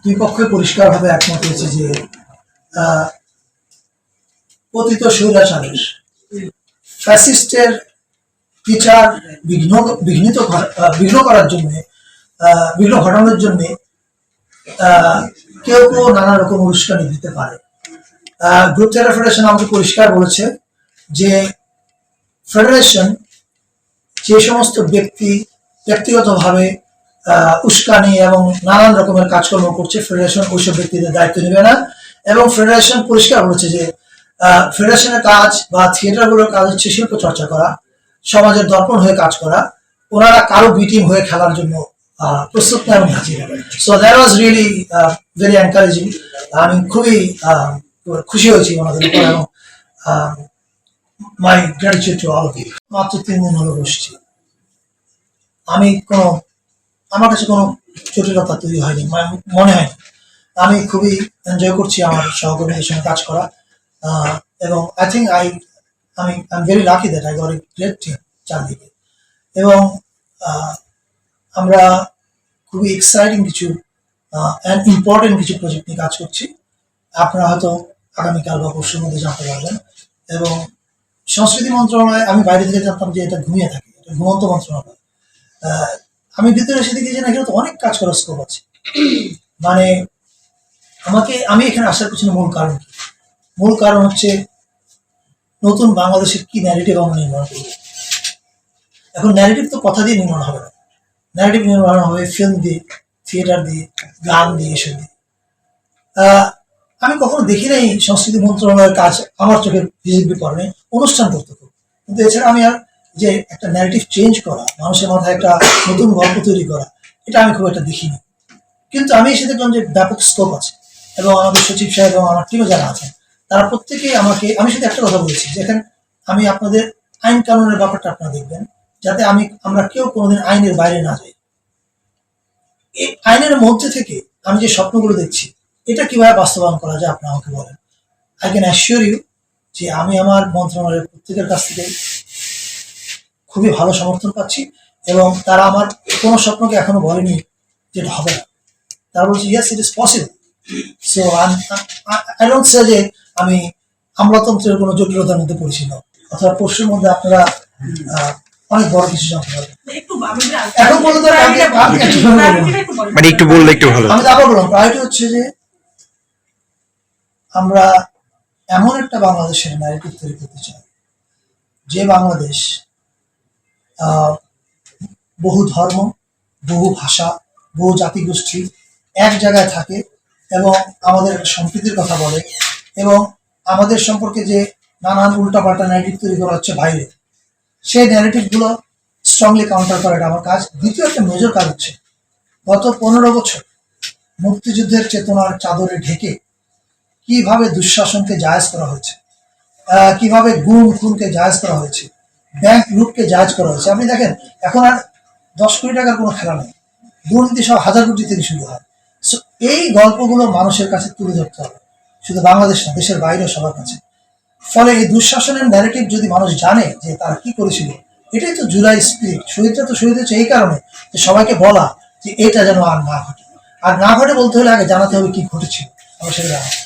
দুই পক্ষে পরিষ্কারভাবে একমত হয়েছে যে পতিত স্বৈরাচারের ফ্যাসিস্টের বিচার বিঘ্ন করার জন্য, বিঘ্ন ঘটানোর জন্য কেউ কেউ নানা রকম উস্কানি দিতে পারে। গ্রুপ থিয়েটার ফেডারেশন আমাকে পরিষ্কার বলেছে যে ফেডারেশন যে সমস্ত ব্যক্তিগতভাবে উস্কানি এবং নানান রকমের কাজকর্ম করছে, ফেডারেশন ওইসব ব্যক্তিদের দায়িত্ব নেবে না। এবং ফেডারেশন পরিষ্কার বলেছে যে ফেডারেশনের কাজ বা থিয়েটারগুলোর কাজ হচ্ছে শিল্প চর্চা করা, সমাজের দর্পণ হয়ে কাজ করা। ওনারা কারো বিটিম হয়ে খেলার জন্য প্রস্তুত না এবং হাজির হবে। So that was really very encouraging. আমি খুবই খুশি হয়েছি ওনাদের উপর এবং my gratitude to all of you. মাত্র 3 দিন হলো বসছি, আমার কাছে কোনো জটিলতা তৈরি হয়নি, মনে হয়নি। আমি খুবই এনজয় করছি আমার সহকর্মীদের সঙ্গে কাজ করা এবং I think I am very lucky that I got a great team চারদিকে। এবং আমরা খুবই এক্সাইটিং কিছু অ্যান্ড ইম্পর্টেন্ট কিছু প্রজেক্ট নিয়ে কাজ করছি। আপনারা হয়তো আগামীকাল বা পরশুর মধ্যে জানতে পারবেন। এবং সংস্কৃতি মন্ত্রণালয়, আমি বাইরে থেকে জানতাম যে এটা ঘুমিয়ে থাকে, এটা ঘুমন্ত মন্ত্রণালয়। আমি ভিতরে এসে দেখি যে না, এখানে তো অনেক কাজ করার স্কোপ আছে। মানে আমি এখানে আসার পিছনে মূল কারণ হচ্ছে নতুন বাংলাদেশের কি ন্যারেটিভ আমরা নির্মাণ করব। এখন ন্যারেটিভ তো কথা দিয়ে নির্মাণ হবে না, ন্যারেটিভ নির্মাণ হবে ফিল্ম দিয়ে, থিয়েটার দিয়ে, গান দিয়ে, এসব দিয়ে। আমি কখনো দেখি নাই সংস্কৃতি মন্ত্রণালয়ের কাজ আমার চোখে ভিজিবল করে নাই, অনুষ্ঠান করতে খুব। কিন্তু এছাড়া আমি আর যে একটা ন্যারেটিভ চেঞ্জ করা, মানুষের মাথায় একটা নতুন গল্প তৈরি করা, এটা আমি খুব একটা দেখিনি। কিন্তু আমি এসে দেখলাম যে ব্যাপক স্কোপ আছে। এবং আমাদের সচিব সাহেব এবং আমার টিমে যারা আছেন তারা প্রত্যেকেই আমি শুধু একটা কথা বলেছি যে এখানে আমি আপনাদের আইন কানুনের ব্যাপারটা আপনারা দেখবেন, যাতে আমরা কেউ কোনোদিন আইনের বাইরে না যাই। এই আইনের মধ্যে থেকে আমি যে স্বপ্নগুলো দেখছি, এটা কিভাবে বাস্তবায়ন করা যায় আপনারা আমাকে বলেন। আই ক্যান অ্যাসিওর ইউ যে আমি আমার মন্ত্রণালয়ের প্রত্যেকের কাছ থেকে খুবই ভালো সমর্থন পাচ্ছি। এবং তারা আমার কোনো স্বপ্নকে এখনো বলেনি যে এটা হবে না, তারা বলছে yes it is possible. So I don't say যে আমি আমলাতন্ত্রের কোনো জটিলতার মধ্যে পড়েছি না, অথবা পরশুর মধ্যে আপনারা অনেক বড় কিছু জানতে পারবেন। এখন পর্যন্ত মানে একটু বললে একটু ভালো। আমি আবার বললাম, প্রায়োরিটি হচ্ছে যে আমরা এমন একটা বাংলাদেশের ন্যারেটিভ তৈরি করতে চাই যে বাংলাদেশ বহু ধর্ম, বহু ভাষা, বহু জাতিগোষ্ঠী এক জায়গায় থাকে এবং আমাদের সম্প্রীতির কথা বলে। এবং আমাদের সম্পর্কে যে নানান উল্টাপাল্টা ন্যারেটিভ তৈরি করা হচ্ছে বাইরে, সেই ন্যারেটিভগুলো স্ট্রংলি কাউন্টার করাটা আমার কাজ। দ্বিতীয় একটা মেজর কাজ হচ্ছে, গত 15 বছর মুক্তিযুদ্ধের চেতনার চাদরে ঢেকে কিভাবে দুঃশাসনকে জায়েজ করা হয়েছে, কিভাবে গুম খুনকে জায়েজ করা হয়েছে, ব্যাংক লুটকে জায়েজ করা হয়েছে। আপনি দেখেন এখন আর 10 কোটি টাকার কোনো খেলা নেই, দুর্নীতি সব 1000 কোটি থেকে শুরু হয়। সো এই গল্পগুলো মানুষের কাছে তুলে ধরতে হবে, শুধু বাংলাদেশ না, দেশের বাইরেও সবার কাছে। ফলে এই দুঃশাসনের ন্যারেটিভ যদি মানুষ জানে যে তারা কি করেছিল, এটাই তো জুলাই স্পিরিট। শহীদরা তো শহীদ হচ্ছে এই কারণে যে সবাইকে বলা যে এটা যেন আর না ঘটে। আর না ঘটে বলতে হলে আগে জানাতে হবে কি ঘটেছিল, আমরা সেটা জানাবো।